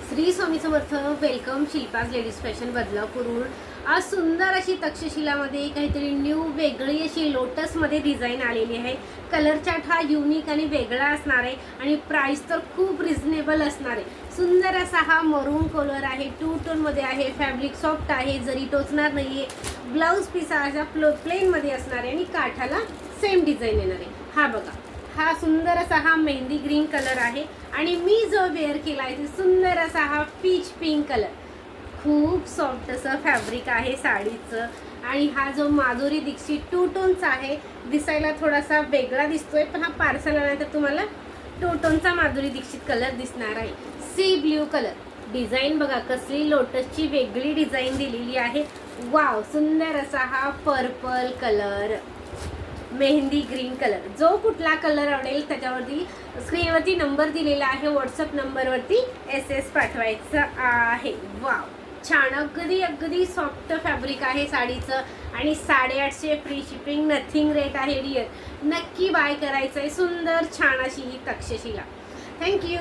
Shri Swami Samarth. Welcome Shilpa's ladies fashion बदलापूरहून. आज सुंदर अशी तक्षशिलामध्ये काहीतरी न्यू वेगळी अशी लोटसमध्ये डिझाईन आलेली आहे. कलर चार्ट हा युनिक आणि वेगळा असणार आहे आणि प्राइस तर खूप रिझनेबल असणार आहे. सुंदर असा हा मरून कलर आहे, 2 टोनमध्ये आहे, फॅब्रिक सॉफ्ट आहे, जरी टोचणार नाही आहे. ब्लाऊज पीस असा प्लेनमध्ये असणार आहे आणि काठाला सेम डिझाईन येणार आहे. हा बघा, हा सुंदर असा हा मेहंदी ग्रीन कलर आहे आणि मी जो वेअर केला आहे ते सुंदर असा हा पीच पिंक कलर. खूप सॉफ्ट असं फॅब्रिक आहे साडीचं आणि हा जो माधुरी दीक्षित 2 टोनचा आहे, दिसायला थोडासा वेगळा दिसतोय, पण हा पार्सल आल्यानंतर तुम्हाला 2 टोनचा माधुरी दीक्षित कलर दिसणार आहे. C blue colour. डिझाईन बघा कसली लोटसची वेगळी डिझाईन दिलेली आहे. वाव, सुंदर असा हा purple colour, mehndi green colour. जो कुठला कलर आवडेल त्याच्यावरती स्क्रीनवरती नंबर दिलेला आहे, व्हॉट्सअप नंबरवरती SMS पाठवायचं आहे. वाव, छान, अगदी अगदी सॉफ्ट फॅब्रिक आहे साडीचं आणि 850 फ्री शिपिंग, नथिंग रेट आहे डिअर. नक्की बाय करायचं आहे. सुंदर छान अशी ही तक्षशिला. थँक्यू.